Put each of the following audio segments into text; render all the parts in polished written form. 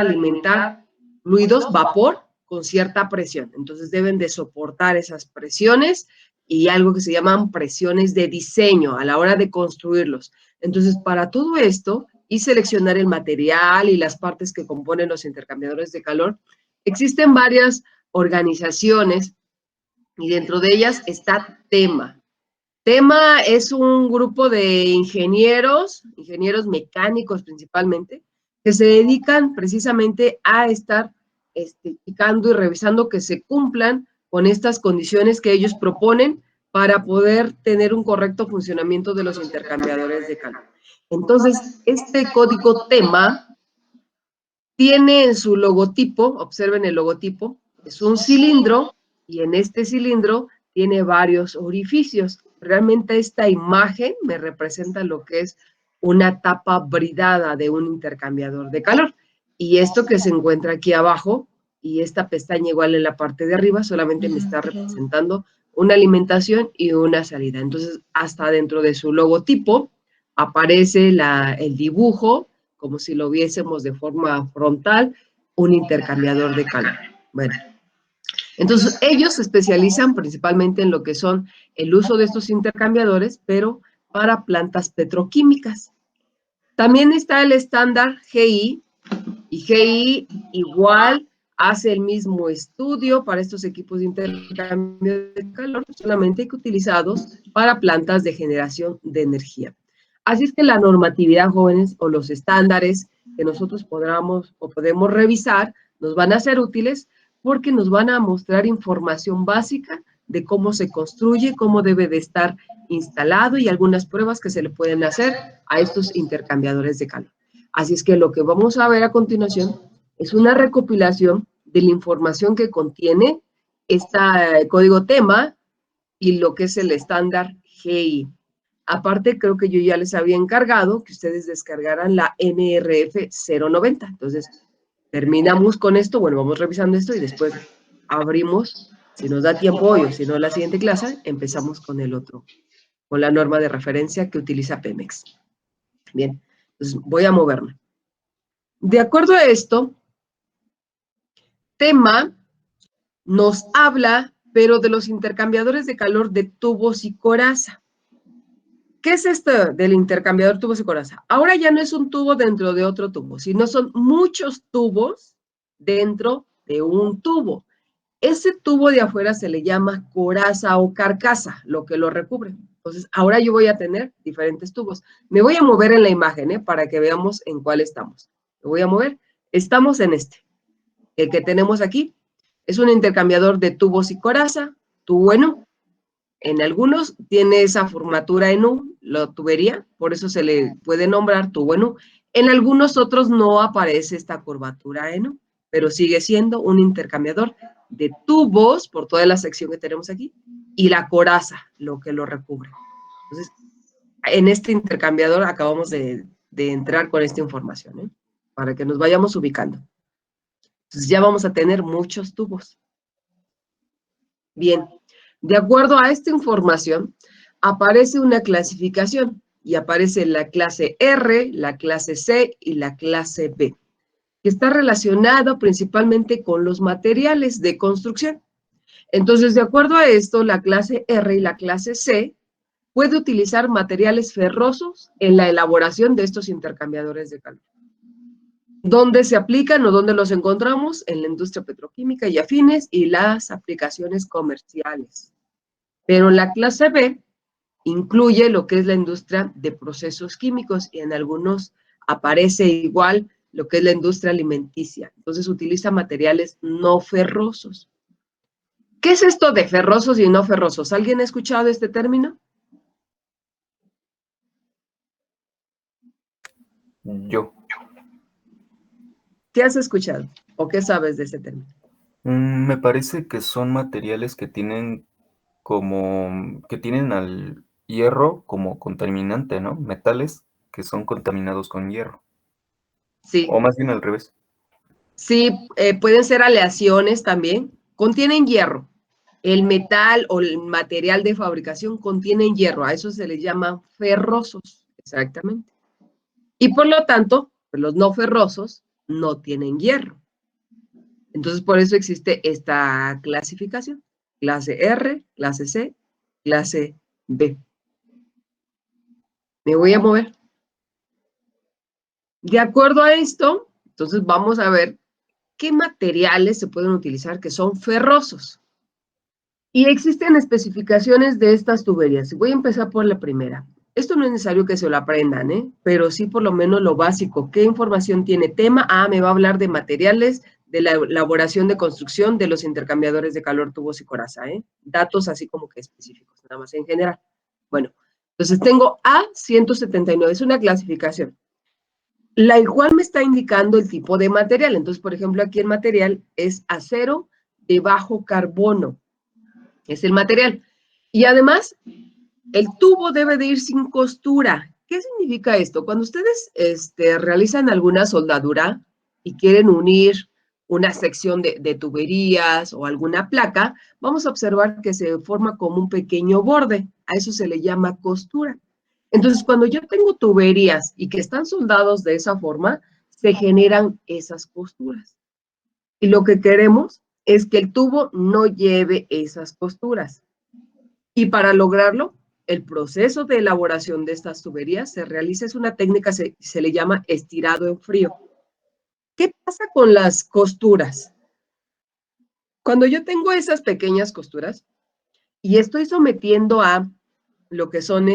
alimentar fluidos, vapor, con cierta presión. Entonces deben de soportar esas presiones y algo que se llaman presiones de diseño a la hora de construirlos. Entonces, para todo esto y seleccionar el material y las partes que componen los intercambiadores de calor, existen varias organizaciones y dentro de ellas está TEMA. TEMA es un grupo de ingenieros mecánicos principalmente, que se dedican precisamente a estar checando y revisando que se cumplan con estas condiciones que ellos proponen para poder tener un correcto funcionamiento de los intercambiadores de calor. Entonces, este código TEMA tiene en su logotipo, observen el logotipo, es un cilindro y en este cilindro tiene varios orificios. Realmente esta imagen me representa lo que es una tapa bridada de un intercambiador de calor. Y esto que se encuentra aquí abajo y esta pestaña igual en la parte de arriba solamente me está representando una alimentación y una salida. Entonces, hasta dentro de su logotipo aparece el dibujo, como si lo viésemos de forma frontal, un intercambiador de calor. Bueno, entonces ellos se especializan principalmente en lo que son el uso de estos intercambiadores, pero para plantas petroquímicas. También está el estándar GI, y GI igual hace el mismo estudio para estos equipos de intercambio de calor, solamente que utilizados para plantas de generación de energía. Así es que la normatividad, jóvenes, o los estándares que nosotros podamos o podemos revisar, nos van a ser útiles porque nos van a mostrar información básica de cómo se construye, cómo debe de estar instalado y algunas pruebas que se le pueden hacer a estos intercambiadores de calor. Así es que lo que vamos a ver a continuación es una recopilación de la información que contiene este código TEMA y lo que es el estándar GI. Aparte, creo que yo ya les había encargado que ustedes descargaran la NRF 090. Entonces, terminamos con esto, bueno, vamos revisando esto y después abrimos, si nos da tiempo hoy o si no la siguiente clase, empezamos con el otro, con la norma de referencia que utiliza Pemex. Bien, entonces voy a moverme. De acuerdo a esto, TEMA nos habla, pero de los intercambiadores de calor de tubos y coraza. ¿Qué es esto del intercambiador tubos y coraza? Ahora ya no es un tubo dentro de otro tubo, sino son muchos tubos dentro de un tubo. Ese tubo de afuera se le llama coraza o carcasa, lo que lo recubre. Entonces, ahora yo voy a tener diferentes tubos. Me voy a mover en la imagen, para que veamos en cuál estamos. Me voy a mover. Estamos en este. El que tenemos aquí es un intercambiador de tubos y coraza, tubo en U. En algunos tiene esa formatura en U, la tubería, por eso se le puede nombrar tubo en U. En algunos otros no aparece esta curvatura en U, pero sigue siendo un intercambiador de tubos, por toda la sección que tenemos aquí, y la coraza, lo que lo recubre. Entonces, en este intercambiador acabamos de entrar con esta información, para que nos vayamos ubicando. Entonces, ya vamos a tener muchos tubos. Bien, de acuerdo a esta información, aparece una clasificación y aparece la clase R, la clase C y la clase B, que está relacionado principalmente con los materiales de construcción. Entonces, de acuerdo a esto, la clase R y la clase C puede utilizar materiales ferrosos en la elaboración de estos intercambiadores de calor. ¿Dónde se aplican o dónde los encontramos? En la industria petroquímica y afines y las aplicaciones comerciales. Pero la clase B incluye lo que es la industria de procesos químicos y en algunos aparece igual lo que es la industria alimenticia. Entonces utiliza materiales no ferrosos. ¿Qué es esto de ferrosos y no ferrosos? ¿Alguien ha escuchado este término? Yo. ¿Qué has escuchado o qué sabes de ese término? Me parece que son materiales que tienen al hierro como contaminante, ¿no? Metales que son contaminados con hierro. Sí, O más bien al revés. sí, pueden ser aleaciones también. Contienen hierro. El metal o el material de fabricación contienen hierro. A eso se les llama ferrosos, exactamente. Y por lo tanto, pues los no ferrosos no tienen hierro. Entonces, por eso existe esta clasificación. Clase R, clase C, clase B. Me voy a mover. De acuerdo a esto, entonces vamos a ver qué materiales se pueden utilizar que son ferrosos. Y existen especificaciones de estas tuberías. Voy a empezar por la primera. Esto no es necesario que se lo aprendan, pero sí por lo menos lo básico. ¿Qué información tiene? Tema A, me va a hablar de materiales, de la elaboración de construcción de los intercambiadores de calor, tubos y coraza. Datos así como que específicos, nada más en general. Bueno, entonces tengo A179, es una clasificación. La igual me está indicando el tipo de material. Entonces, por ejemplo, aquí el material es acero de bajo carbono. Es el material. Y además, el tubo debe de ir sin costura. ¿Qué significa esto? Cuando ustedes realizan alguna soldadura y quieren unir una sección de tuberías o alguna placa, vamos a observar que se forma como un pequeño borde. A eso se le llama costura. Entonces, cuando yo tengo tuberías y que están soldados de esa forma, se generan esas costuras. Y lo que queremos es que el tubo no lleve esas costuras. Y para lograrlo, el proceso de elaboración de estas tuberías se realiza, es una técnica, se le llama estirado en frío. ¿Qué pasa con las costuras? Cuando yo tengo esas pequeñas costuras y estoy sometiendo a lo que son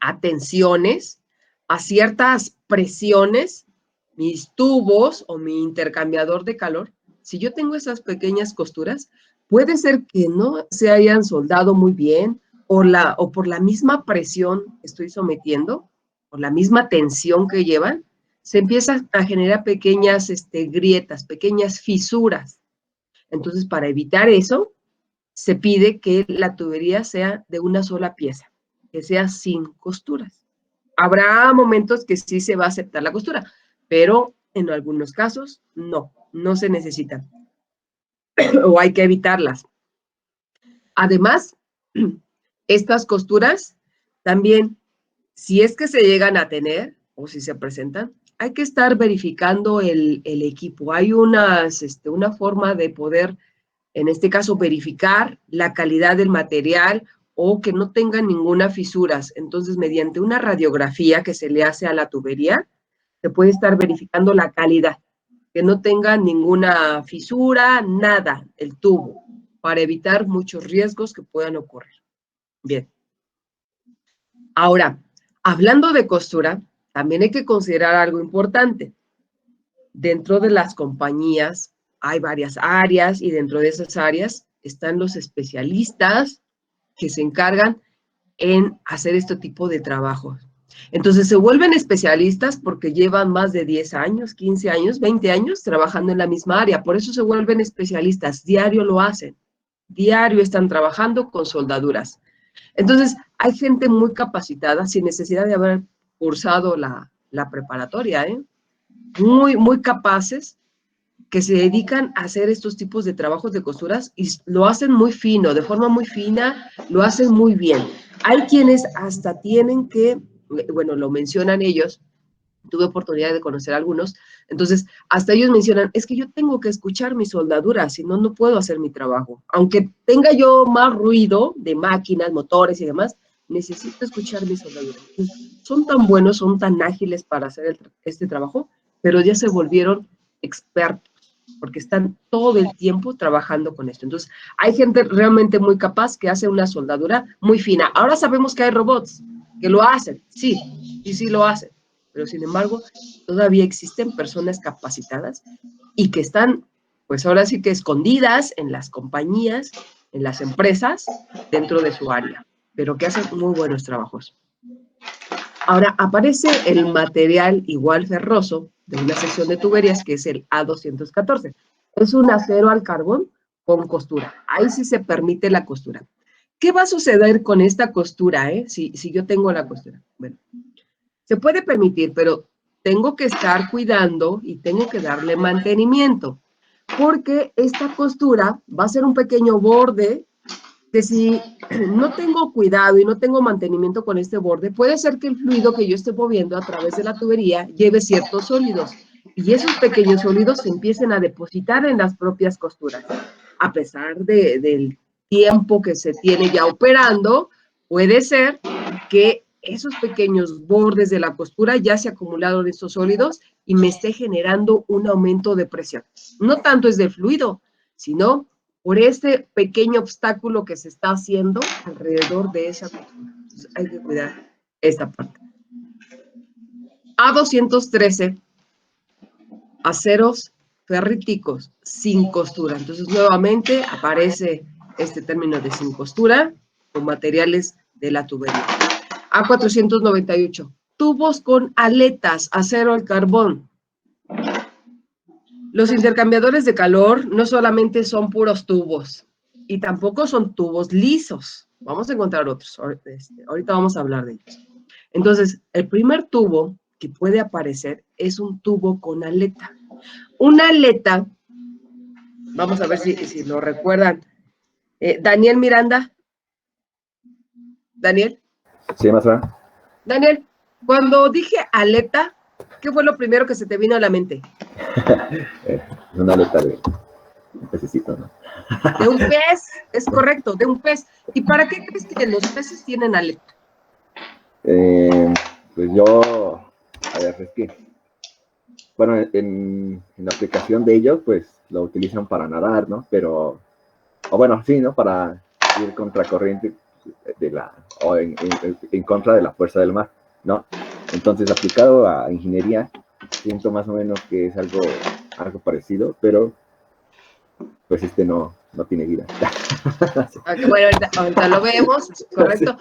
a tensiones, a ciertas presiones, mis tubos o mi intercambiador de calor, si yo tengo esas pequeñas costuras, puede ser que no se hayan soldado muy bien o por la misma presión que estoy sometiendo, por la misma tensión que llevan, se empiezan a generar pequeñas grietas, pequeñas fisuras. Entonces, para evitar eso, se pide que la tubería sea de una sola pieza, que sea sin costuras. Habrá momentos que sí se va a aceptar la costura, pero en algunos casos no se necesitan o hay que evitarlas. Además, estas costuras también, si es que se llegan a tener o si se presentan, hay que estar verificando el equipo. Hay una forma de poder, en este caso, verificar la calidad del material o que no tenga ninguna fisuras. Entonces, mediante una radiografía que se le hace a la tubería, se puede estar verificando la calidad, que no tenga ninguna fisura, nada, el tubo, para evitar muchos riesgos que puedan ocurrir. Bien. Ahora, hablando de costura, también hay que considerar algo importante. Dentro de las compañías hay varias áreas y dentro de esas áreas están los especialistas que se encargan en hacer este tipo de trabajo. Entonces se vuelven especialistas porque llevan más de 10 años, 15 años, 20 años trabajando en la misma área. Por eso se vuelven especialistas. Diario lo hacen. Diario están trabajando con soldaduras. Entonces hay gente muy capacitada sin necesidad de haber cursado la preparatoria, muy capaces, que se dedican a hacer estos tipos de trabajos de costuras y lo hacen muy fino, de forma muy fina, lo hacen muy bien. Hay quienes hasta tienen que, bueno, lo mencionan ellos, tuve oportunidad de conocer a algunos, entonces hasta ellos mencionan, es que yo tengo que escuchar mi soldadura, si no, no puedo hacer mi trabajo. Aunque tenga yo más ruido de máquinas, motores y demás, necesito escuchar mi soldadura. Entonces, son tan buenos, son tan ágiles para hacer este trabajo, pero ya se volvieron expertos porque están todo el tiempo trabajando con esto. Entonces, hay gente realmente muy capaz que hace una soldadura muy fina. Ahora sabemos que hay robots que lo hacen, sí, y sí lo hacen, pero sin embargo, todavía existen personas capacitadas y que están, pues ahora sí que escondidas en las compañías, en las empresas, dentro de su área, pero que hacen muy buenos trabajos. Ahora, aparece el material igual ferroso de una sección de tuberías, que es el A214. Es un acero al carbón con costura. Ahí sí se permite la costura. ¿Qué va a suceder con esta costura, si yo tengo la costura? Bueno, se puede permitir, pero tengo que estar cuidando y tengo que darle mantenimiento, porque esta costura va a ser un pequeño borde que si no tengo cuidado y no tengo mantenimiento con este borde, puede ser que el fluido que yo esté moviendo a través de la tubería lleve ciertos sólidos. y esos pequeños sólidos se empiecen a depositar en las propias costuras. A pesar del tiempo que se tiene ya operando, puede ser que esos pequeños bordes de la costura ya se acumularon estos sólidos y me esté generando un aumento de presión. No tanto es del fluido, sino por este pequeño obstáculo que se está haciendo alrededor de esa costura. Entonces hay que cuidar esta parte. A213, aceros ferríticos sin costura. Entonces nuevamente aparece este término de sin costura con materiales de la tubería. A498, tubos con aletas, acero al carbón. Los intercambiadores de calor no solamente son puros tubos y tampoco son tubos lisos. Vamos a encontrar otros. Ahorita vamos a hablar de ellos. Entonces, el primer tubo que puede aparecer es un tubo con aleta. Una aleta, vamos a ver si lo recuerdan. Daniel Miranda. Daniel. Sí, maestra. Daniel, cuando dije aleta, ¿qué fue lo primero que se te vino a la mente? Una aleta de un pececito, ¿no? De un pez, es correcto, de un pez. ¿Y para qué crees que los peces tienen aleta? Pues yo, a ver, es que, bueno, en la aplicación de ellos, pues lo utilizan para nadar, ¿no? Pero, o bueno, sí, ¿no? Para ir contracorriente o en contra de la fuerza del mar, ¿no? Entonces, aplicado a ingeniería, siento más o menos que es algo parecido, pero pues no tiene vida. Okay, bueno, ahorita lo vemos, correcto.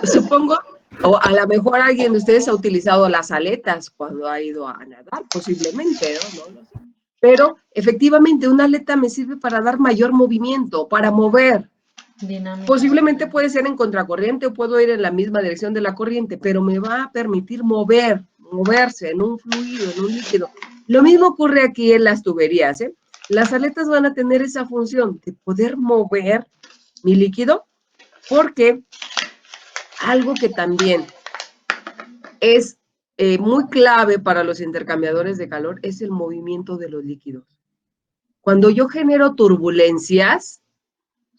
Supongo, o a lo mejor alguien de ustedes ha utilizado las aletas cuando ha ido a nadar, posiblemente, ¿no? No lo sé. Pero efectivamente una aleta me sirve para dar mayor movimiento, para mover. Dinámica. Posiblemente puede ser en contracorriente o puedo ir en la misma dirección de la corriente, pero me va a permitir moverse en un fluido, en un líquido. Lo mismo ocurre aquí en las tuberías, ¿eh? Las aletas van a tener esa función de poder mover mi líquido, porque algo que también es muy clave para los intercambiadores de calor es el movimiento de los líquidos. Cuando yo genero turbulencias,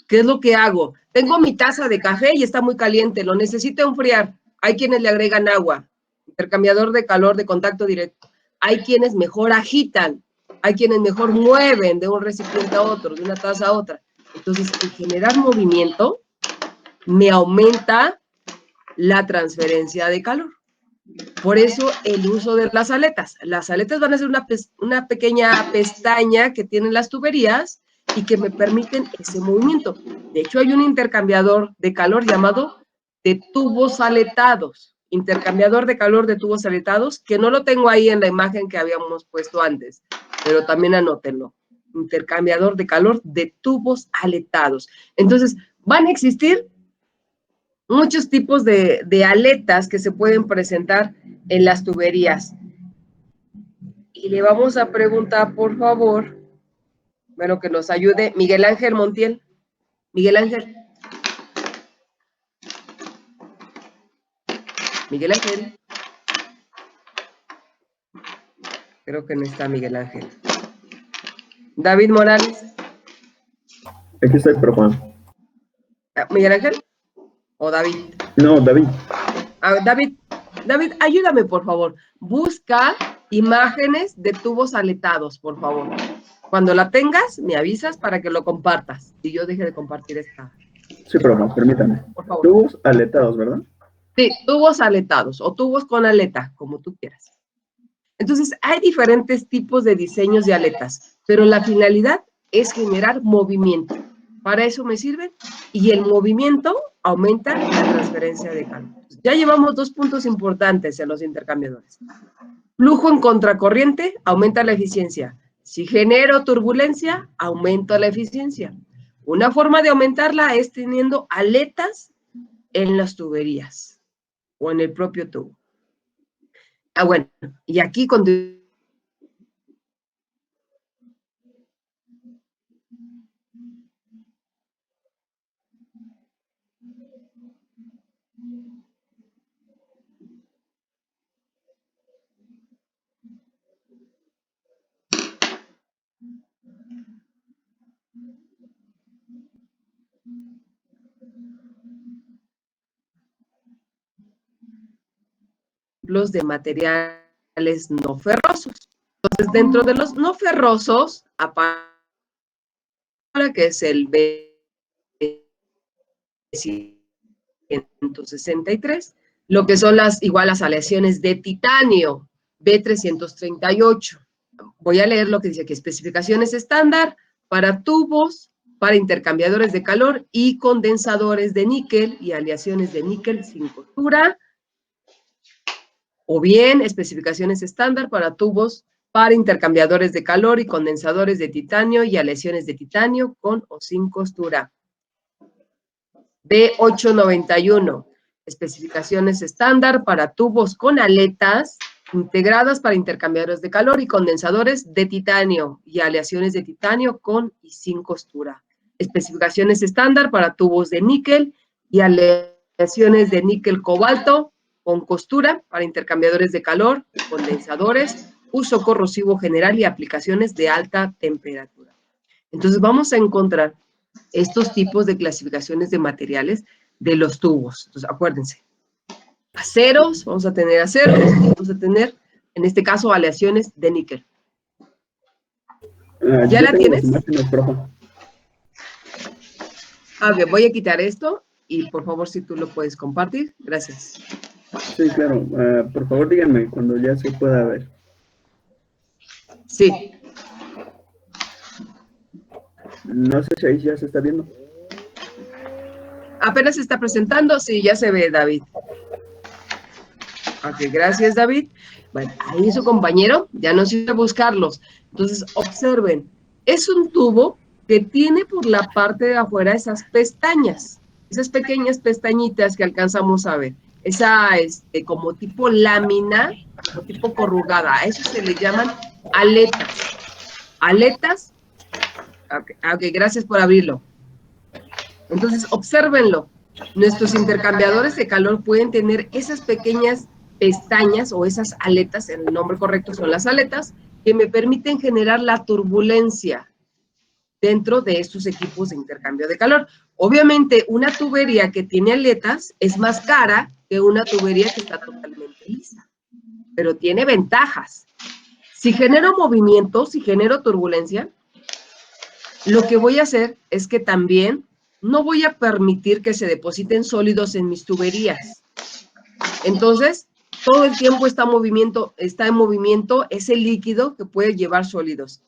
¿qué es lo que hago? Tengo mi taza de café y está muy caliente, lo necesito enfriar. Hay quienes le agregan agua, intercambiador de calor de contacto directo. Hay quienes mejor agitan, hay quienes mejor mueven de un recipiente a otro, de una taza a otra. Entonces, el generar movimiento me aumenta la transferencia de calor. Por eso el uso de las aletas. Las aletas van a ser una pequeña pestaña que tienen las tuberías y que me permiten ese movimiento. De hecho, hay un intercambiador de calor llamado de tubos aletados. Intercambiador de calor de tubos aletados, que no lo tengo ahí en la imagen que habíamos puesto antes, pero también anótenlo. Intercambiador de calor de tubos aletados. Entonces, van a existir muchos tipos de aletas que se pueden presentar en las tuberías. Y le vamos a preguntar, por favor, bueno, que nos ayude Miguel Ángel Montiel. Miguel Ángel. Miguel Ángel. Creo que no está Miguel Ángel. David Morales. Aquí estoy, pero Juan. ¿Miguel Ángel? ¿O David? No, David. David, ayúdame, por favor. Busca imágenes de tubos aletados, por favor. Cuando la tengas, me avisas para que lo compartas. Y yo deje de compartir esta. Sí, pero Juan, permítame. Por favor. Tubos aletados, ¿verdad? Sí, tubos aletados o tubos con aleta, como tú quieras. Entonces, hay diferentes tipos de diseños de aletas, pero la finalidad es generar movimiento. Para eso me sirven y el movimiento aumenta la transferencia de calor. Ya llevamos 2 puntos importantes en los intercambiadores. Flujo en contracorriente aumenta la eficiencia. Si genero turbulencia, aumento la eficiencia. Una forma de aumentarla es teniendo aletas en las tuberías o en el propio tubo. Bueno, y aquí continuamos. Ejemplos de materiales no ferrosos. Entonces, dentro de los no ferrosos, aparece que es el B163, lo que son igual las aleaciones de titanio, B338. Voy a leer lo que dice aquí: especificaciones estándar para tubos, para intercambiadores de calor y condensadores de níquel y aleaciones de níquel sin costura, o bien especificaciones estándar para tubos, para intercambiadores de calor y condensadores de titanio y aleaciones de titanio con o sin costura. B891, especificaciones estándar para tubos con aletas integradas para intercambiadores de calor y condensadores de titanio y aleaciones de titanio con y sin costura. Especificaciones estándar para tubos de níquel y aleaciones de níquel cobalto con costura para intercambiadores de calor, condensadores, uso corrosivo general y aplicaciones de alta temperatura. Entonces vamos a encontrar estos tipos de clasificaciones de materiales de los tubos. Entonces acuérdense, aceros, vamos a tener aceros, vamos a tener, en este caso, aleaciones de níquel. ¿Ya la tienes? A ver, voy a quitar esto y por favor si tú lo puedes compartir. Gracias. Sí, claro. Por favor, díganme cuando ya se pueda ver. Sí. No sé si ahí ya se está viendo. Apenas se está presentando. Sí, ya se ve, David. Ok, gracias, David. Bueno, ahí su compañero ya nos hizo buscarlos. Entonces, observen. Es un tubo que tiene por la parte de afuera esas pestañas, esas pequeñas pestañitas que alcanzamos a ver. Esa, como tipo lámina, o tipo corrugada. A eso se le llaman aletas. Aletas. Ok, gracias por abrirlo. Entonces, obsérvenlo. Nuestros intercambiadores de calor pueden tener esas pequeñas pestañas o esas aletas, el nombre correcto son las aletas, que me permiten generar la turbulencia dentro de estos equipos de intercambio de calor. Obviamente, una tubería que tiene aletas es más cara que una tubería que está totalmente lisa, pero tiene ventajas. Si genero movimiento, si genero turbulencia, lo que voy a hacer es que también no voy a permitir que se depositen sólidos en mis tuberías. Entonces, todo el tiempo está en movimiento ese líquido que puede llevar sólidos.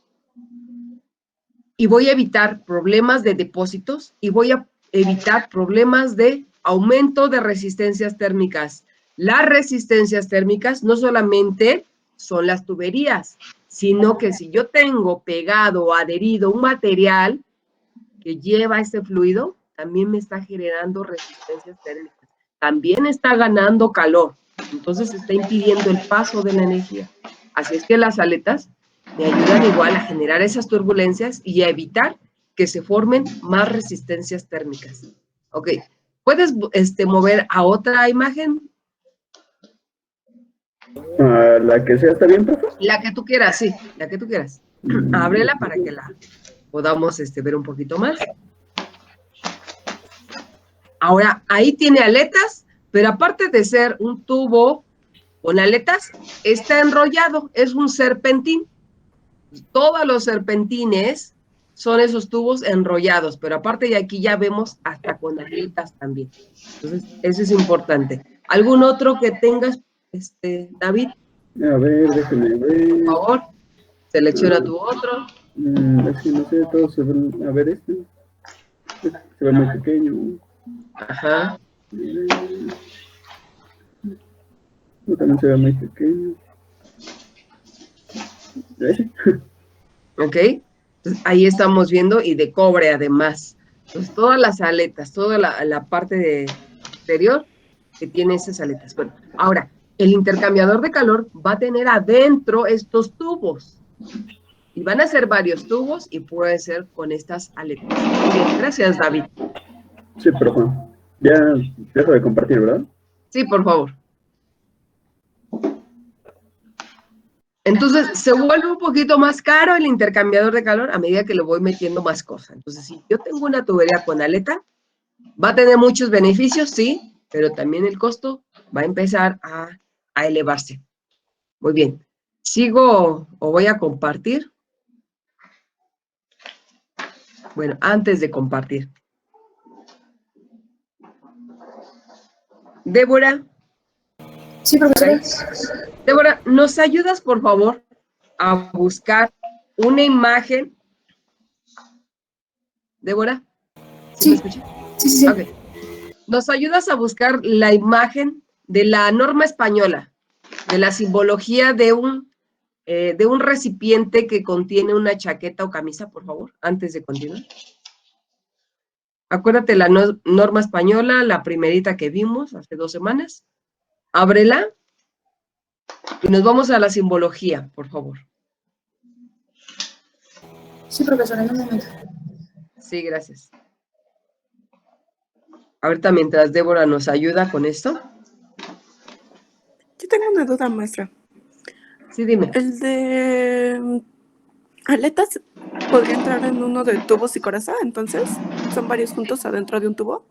Y voy a evitar problemas de depósitos y voy a evitar problemas de aumento de resistencias térmicas. Las resistencias térmicas no solamente son las tuberías, sino que si yo tengo pegado o adherido un material que lleva este fluido, también me está generando resistencias térmicas. También está ganando calor. Entonces está impidiendo el paso de la energía. Así es que las aletas me ayudan igual a generar esas turbulencias y a evitar que se formen más resistencias térmicas. Ok, ¿puedes mover a otra imagen? La que sea, ¿está bien, profe? La que tú quieras, sí, la que tú quieras. Ábrela para que la podamos ver un poquito más. Ahora, ahí tiene aletas, pero aparte de ser un tubo con aletas, está enrollado, es un serpentín. Todos los serpentines son esos tubos enrollados, pero aparte de aquí ya vemos hasta con aletas también. Entonces, eso es importante. ¿Algún otro que tengas, David? A ver, déjenme ver. Por favor, selecciona tu otro. Es que no sé, todos se ven. A ver, este. Se ve muy pequeño. Ajá. También se ve muy pequeño. ¿Ok? Entonces, ahí estamos viendo, y de cobre además. Entonces, todas las aletas, toda la parte exterior que tiene esas aletas. Bueno, ahora, el intercambiador de calor va a tener adentro estos tubos. Y van a ser varios tubos y puede ser con estas aletas. Muy bien, gracias, David. Sí, profe. Ya dejo de compartir, ¿verdad? Sí, por favor. Entonces, se vuelve un poquito más caro el intercambiador de calor a medida que le voy metiendo más cosas. Entonces, si yo tengo una tubería con aleta, va a tener muchos beneficios, sí, pero también el costo va a empezar a elevarse. Muy bien. ¿Sigo o voy a compartir? Bueno, antes de compartir. Débora. Sí, profesora. Débora, ¿nos ayudas, por favor, a buscar una imagen? Débora, ¿sí me escucha? Sí. Ok. ¿Nos ayudas a buscar la imagen de la norma española, de la simbología de un recipiente que contiene una chaqueta o camisa, por favor, antes de continuar? Acuérdate la norma española, la primerita que vimos hace 2 semanas. Ábrela y nos vamos a la simbología, por favor. Sí, profesora, en un momento. Sí, gracias. Ahorita mientras Débora nos ayuda con esto. Yo tengo una duda, maestra. Sí, dime. ¿El de aletas podría entrar en uno de tubos y coraza? Entonces, ¿son varios juntos adentro de un tubo?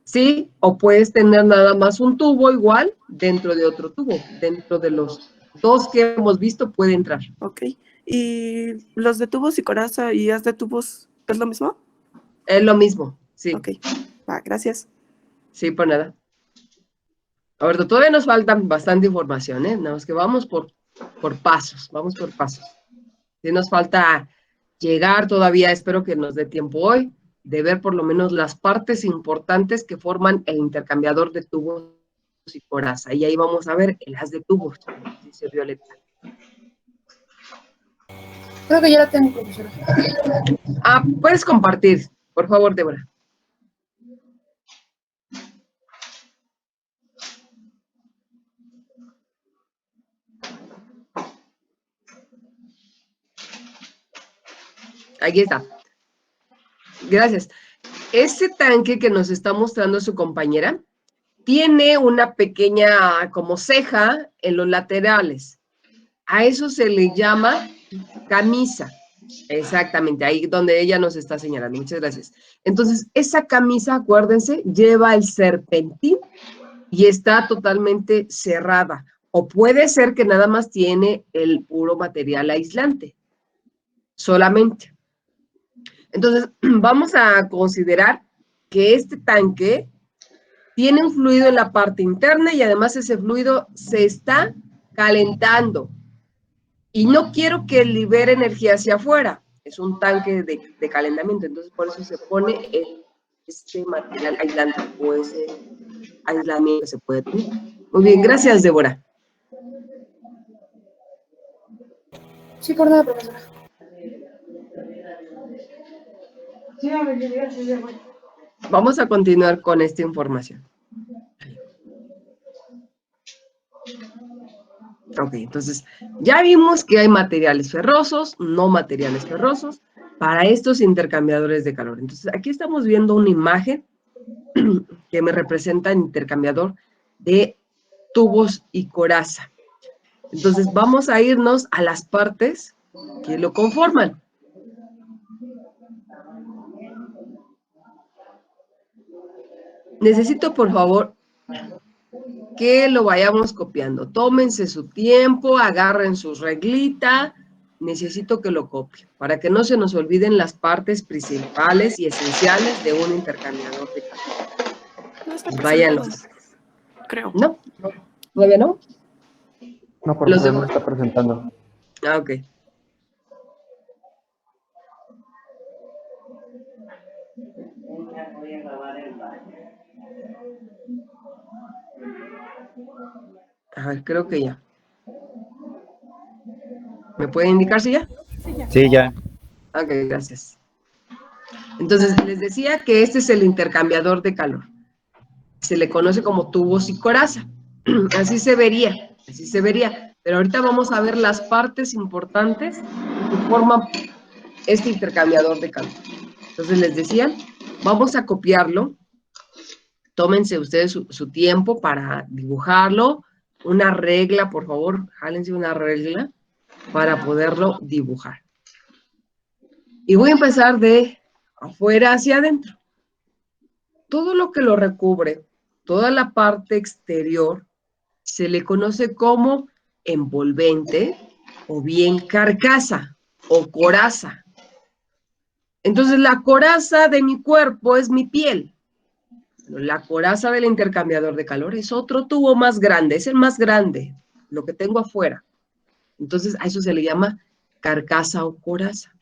Sí, o puedes tener nada más un tubo igual dentro de otro tubo. Dentro de los 2 que hemos visto puede entrar. Ok. ¿Y los de tubos y coraza y haz de tubos es lo mismo? Es lo mismo, sí. Ok. Va, gracias. Sí, por nada. Ahorita todavía nos falta bastante información, ¿eh? Nada más que vamos por pasos, vamos por pasos. Sí nos falta llegar todavía, espero que nos dé tiempo hoy, de ver por lo menos las partes importantes que forman el intercambiador de tubos y coraza. Y ahí vamos a ver el haz de tubos, dice Violeta. Creo que ya la tengo, profesora. Puedes compartir, por favor, Débora. Aquí está. Gracias. Ese tanque que nos está mostrando su compañera tiene una pequeña como ceja en los laterales. A eso se le llama camisa. Exactamente, ahí donde ella nos está señalando. Muchas gracias. Entonces, esa camisa, acuérdense, lleva el serpentín y está totalmente cerrada. O puede ser que nada más tiene el puro material aislante, solamente. Entonces, vamos a considerar que este tanque tiene un fluido en la parte interna y además ese fluido se está calentando. Y no quiero que libere energía hacia afuera. Es un tanque de calentamiento, entonces por eso se pone este material aislante o ese aislamiento que se puede tener. Muy bien, gracias, Débora. Sí, por nada, profesora. Vamos a continuar con esta información. Ok, entonces ya vimos que hay materiales ferrosos, no materiales ferrosos, para estos intercambiadores de calor. Entonces aquí estamos viendo una imagen que me representa el intercambiador de tubos y coraza. Entonces vamos a irnos a las partes que lo conforman. Necesito, por favor, que lo vayamos copiando. Tómense su tiempo, agarren su reglita. Necesito que lo copien para que no se nos olviden las partes principales y esenciales de un intercambiador de calor. No está Váyanlos. presentado, creo. ¿No? ¿Todavía no? No, profesor, no está presentando. Ok. A ver, creo que ya. ¿Me puede indicar si ya? Sí, ya. Ok, gracias. Entonces, les decía que este es el intercambiador de calor. Se le conoce como tubos y coraza. Así se vería, así se vería. Pero ahorita vamos a ver las partes importantes que forman este intercambiador de calor. Entonces, les decía, vamos a copiarlo. Tómense ustedes su tiempo para dibujarlo. Una regla, por favor, jálense una regla para poderlo dibujar. Y voy a empezar de afuera hacia adentro. Todo lo que lo recubre, toda la parte exterior, se le conoce como envolvente o bien carcasa o coraza. Entonces, la coraza de mi cuerpo es mi piel. La coraza del intercambiador de calor es otro tubo más grande, es el más grande, lo que tengo afuera. Entonces, a eso se le llama carcasa o coraza.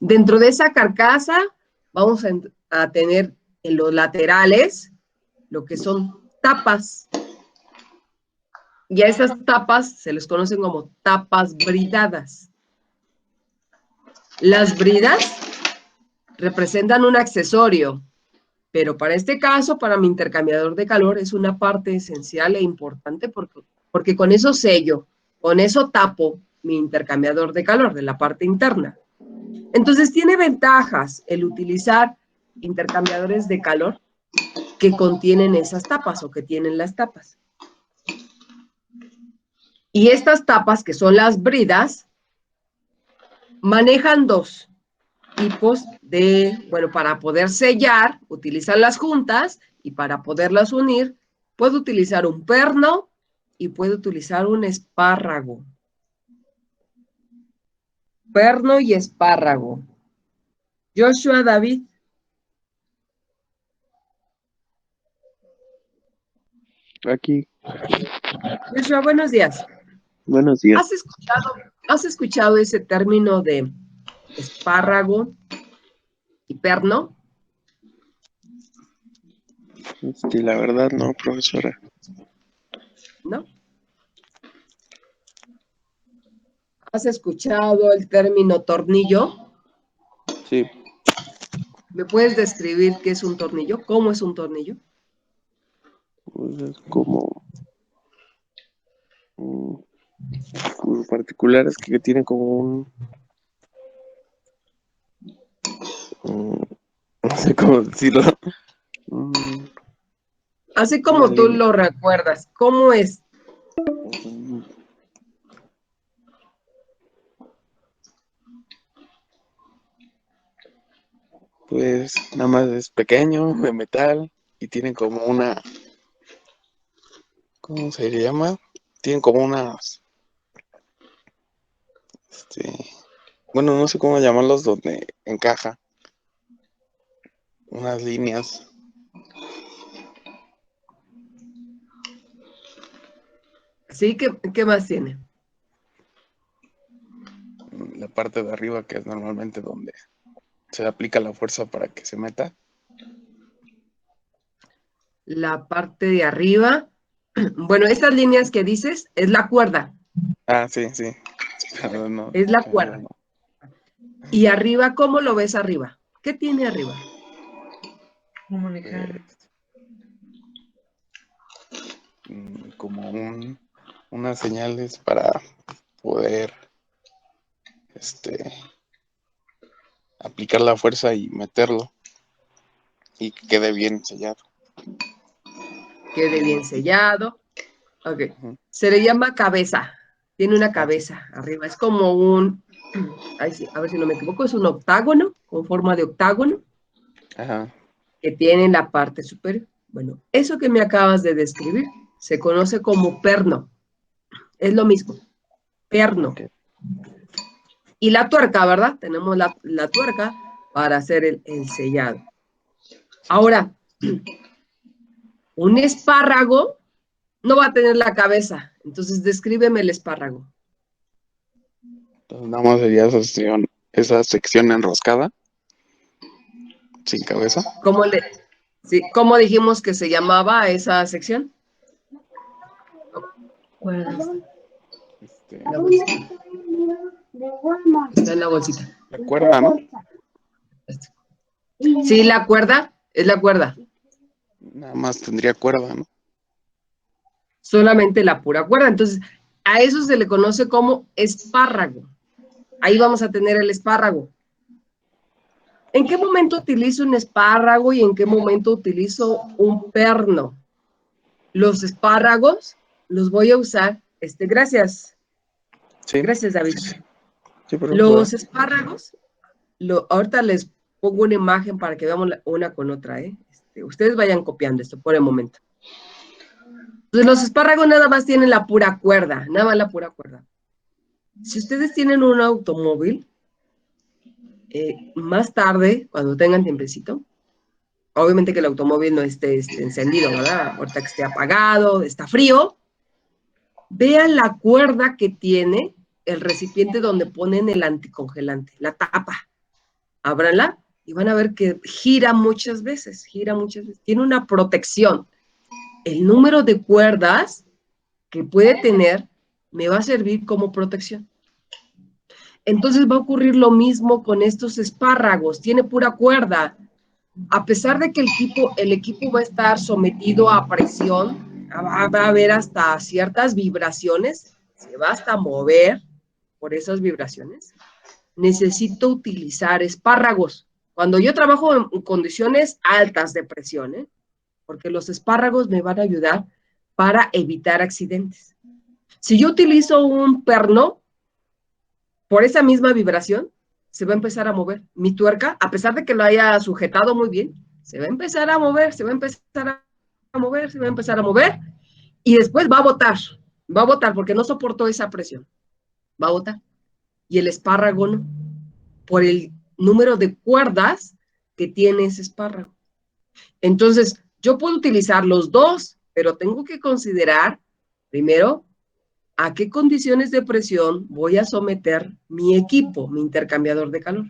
Dentro de esa carcasa vamos a tener en los laterales lo que son tapas. Y a esas tapas se les conocen como tapas bridadas. Las bridas representan un accesorio, pero para este caso, para mi intercambiador de calor, es una parte esencial e importante porque con eso sello, con eso tapo mi intercambiador de calor de la parte interna. Entonces tiene ventajas el utilizar intercambiadores de calor que contienen esas tapas o que tienen las tapas. Y estas tapas, que son las bridas, manejan dos tipos de, bueno, para poder sellar, utilizan las juntas, y para poderlas unir, puedo utilizar un perno y puedo utilizar un espárrago. Perno y espárrago. Joshua, David. Aquí. Joshua, buenos días. Buenos días. ¿Has escuchado ese término de espárrago y perno? La verdad no, profesora. ¿No? ¿Has escuchado el término tornillo? Sí. ¿Me puedes describir qué es un tornillo? ¿Cómo es un tornillo? Pues es como particulares que tienen como no sé cómo decirlo. Así como tú lo recuerdas, ¿cómo es? Pues nada más es pequeño, de metal, y tienen como una, ¿cómo se le llama? Tienen como unas, bueno, no sé cómo llamarlos, donde encaja unas líneas. ¿Sí? ¿Qué más tiene? La parte de arriba, que es normalmente donde se aplica la fuerza para que se meta. La parte de arriba. Bueno, estas líneas que dices es la cuerda. Ah, sí, sí. Pero no, Es la cuerda. no. ¿Y arriba, cómo lo ves arriba? ¿Qué tiene arriba? Como unas señales para poder aplicar la fuerza y meterlo y que quede bien sellado. Quede bien sellado. Ok. Ujú. Se le llama cabeza. Tiene una cabeza arriba. Es como un, a ver si no me equivoco, es un octágono, con forma de octágono, Ajá. que tiene en la parte superior. Bueno, eso que me acabas de describir se conoce como perno. Es lo mismo. Perno. Okay. Y la tuerca, ¿verdad? Tenemos la tuerca para hacer el sellado. Ahora, un espárrago no va a tener la cabeza. Entonces, descríbeme el espárrago. Entonces nada más sería esa sección enroscada, sin cabeza. ¿Cómo dijimos que se llamaba esa sección? La bolsita. Está en la bolsita. La cuerda, ¿no? Sí, la cuerda, es la cuerda. Nada más tendría cuerda, ¿no? Solamente la pura cuerda. Entonces, a eso se le conoce como espárrago. Ahí vamos a tener el espárrago. ¿En qué momento utilizo un espárrago y en qué momento utilizo un perno? Los espárragos los voy a usar Gracias. Sí, Gracias, David. sí, por Los favor. espárragos, ahorita les pongo una imagen para que veamos una con otra, ¿eh? Ustedes vayan copiando esto por el momento. Entonces, los espárragos nada más tienen la pura cuerda, nada más la pura cuerda. Si ustedes tienen un automóvil, más tarde, cuando tengan tiempecito, obviamente que el automóvil no esté encendido, ¿verdad? Ahorita que esté apagado, está frío, vean la cuerda que tiene el recipiente donde ponen el anticongelante, la tapa. Ábranla y van a ver que gira muchas veces. Tiene una protección. El número de cuerdas que puede tener me va a servir como protección. Entonces va a ocurrir lo mismo con estos espárragos. Tiene pura cuerda. A pesar de que el equipo va a estar sometido a presión, va a haber hasta ciertas vibraciones, se va hasta mover por esas vibraciones, necesito utilizar espárragos. Cuando yo trabajo en condiciones altas de presión, porque los espárragos me van a ayudar para evitar accidentes. Si yo utilizo un perno, por esa misma vibración, se va a empezar a mover. Mi tuerca, a pesar de que lo haya sujetado muy bien, se va a empezar a mover, se va a empezar a mover, se va a empezar a mover, y después va a botar porque no soportó esa presión, va a botar. Y el espárrago no, por el número de cuerdas que tiene ese espárrago. Entonces, yo puedo utilizar los dos, pero tengo que considerar, primero, a qué condiciones de presión voy a someter mi equipo, mi intercambiador de calor,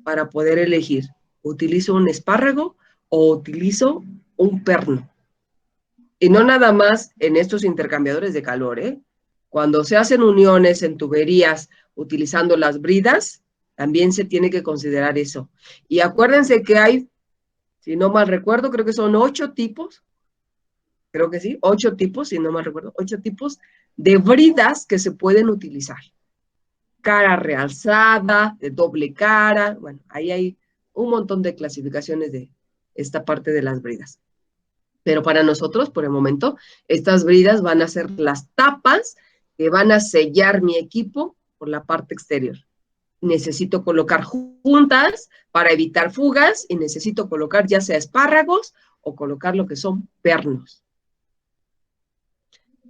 para poder elegir, ¿utilizo un espárrago o utilizo un perno? Y no nada más en estos intercambiadores de calor, ¿eh? Cuando se hacen uniones en tuberías utilizando las bridas, también se tiene que considerar eso. Y acuérdense que hay, si no mal recuerdo, creo que son 8 tipos, creo que sí, 8 tipos, si no mal recuerdo, 8 tipos de bridas que se pueden utilizar. Cara realzada, de doble cara, bueno, ahí hay un montón de clasificaciones de esta parte de las bridas. Pero para nosotros, por el momento, estas bridas van a ser las tapas que van a sellar mi equipo por la parte exterior. Necesito colocar juntas para evitar fugas y necesito colocar ya sea espárragos o colocar lo que son pernos.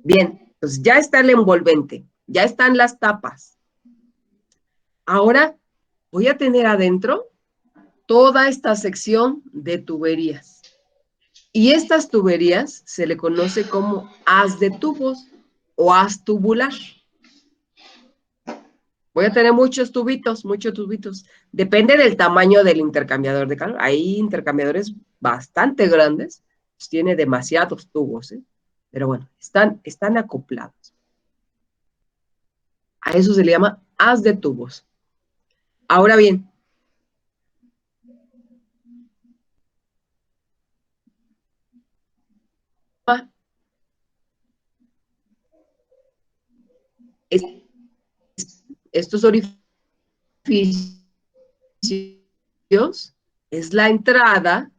Bien, pues ya está el envolvente, ya están las tapas. Ahora voy a tener adentro toda esta sección de tuberías. Y estas tuberías se le conoce como haz de tubos o haz tubular. Voy a tener muchos tubitos. Depende del tamaño del intercambiador de calor. Hay intercambiadores bastante grandes, pues tiene demasiados tubos, ¿eh? Pero bueno, están acoplados. A eso se le llama haz de tubos. Ahora bien, estos orificios es la entrada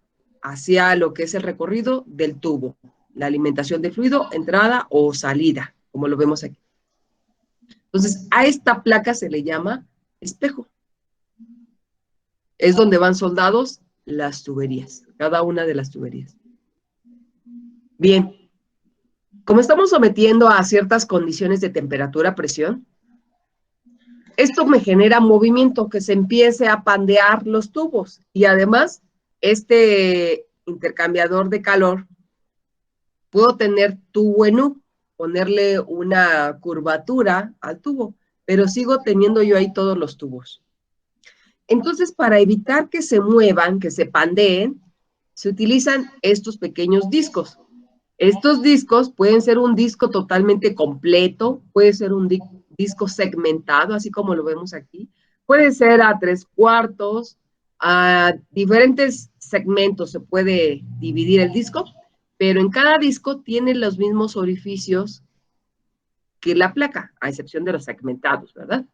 hacia lo que es el recorrido del tubo, la alimentación de fluido, entrada o salida, como lo vemos aquí. Entonces, a esta placa se le llama espejo. Es donde van soldados las tuberías, cada una de las tuberías. Bien, como estamos sometiendo a ciertas condiciones de temperatura, presión, esto me genera movimiento, que se empiece a pandear los tubos. Y además, este intercambiador de calor, puedo tener tubo en U, ponerle una curvatura al tubo, pero sigo teniendo yo ahí todos los tubos. Entonces, para evitar que se muevan, que se pandeen, se utilizan estos pequeños discos. Estos discos pueden ser un disco totalmente completo, puede ser un disco segmentado, así como lo vemos aquí, puede ser a 3/4, a diferentes segmentos se puede dividir el disco, pero en cada disco tiene los mismos orificios que la placa, a excepción de los segmentados, ¿verdad?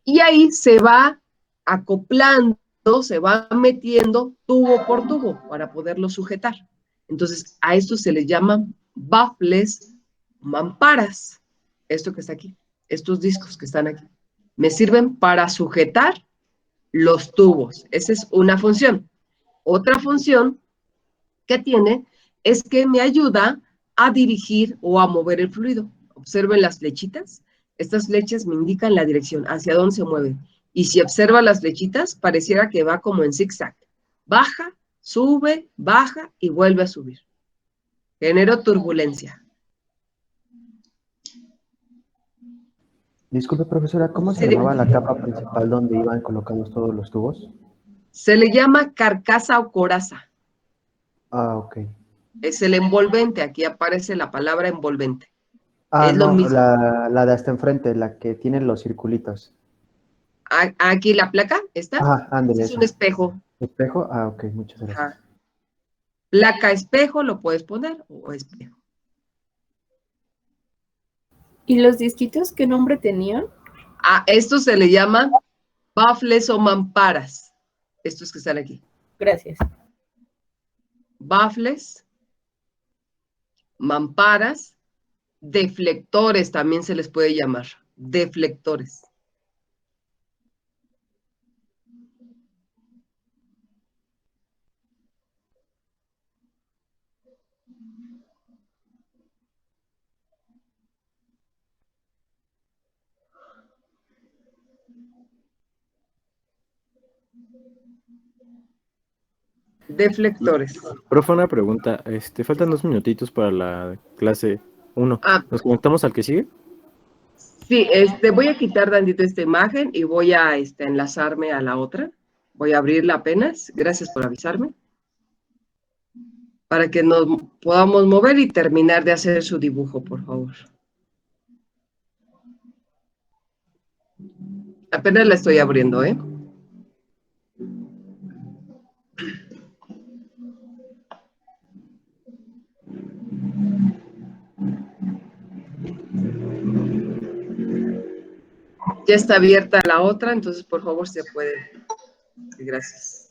Y ahí se va acoplando, se va metiendo tubo por tubo para poderlo sujetar. Entonces, a esto se les llama baffles, mamparas. esto que está aquí, estos discos que están aquí. Me sirven para sujetar los tubos. Esa es una función. Otra función que tiene es que me ayuda a dirigir o a mover el fluido. Observen las flechitas. Estas flechas me indican la dirección, hacia dónde se mueve. Y si observa las flechitas, pareciera que va como en zigzag. Baja, sube, baja y vuelve a subir. Genero turbulencia. Disculpe, profesora, ¿cómo se Sí, llamaba la capa principal donde iban colocados todos los tubos? se le llama carcasa o coraza. Ah, ok. Es el envolvente. Aquí aparece la palabra envolvente. Ah, Es lo no, mismo. la de hasta enfrente, la que tiene los circulitos. Aquí la placa, ¿está? Ajá, ándale, Es un esa. espejo. ¿Espejo? Ah, ok, muchas gracias. Ajá. Placa espejo, lo puedes poner, o espejo. ¿Y los disquitos qué nombre tenían? A esto se le llama baffles o mamparas. Estos que están aquí. Gracias. Baffles, mamparas, deflectores también se les puede llamar. Deflectores. Deflectores. Profe, una pregunta. Faltan 2 minutitos para la clase 1. Ah, ¿Nos conectamos al que sigue? sí, voy a quitar tantito esta imagen y voy a enlazarme a la otra. Voy a abrirla apenas. Gracias por avisarme. Para que nos podamos mover y terminar de hacer su dibujo, por favor. Apenas la estoy abriendo, ¿eh? Ya está abierta la otra, entonces por favor se puede. Gracias.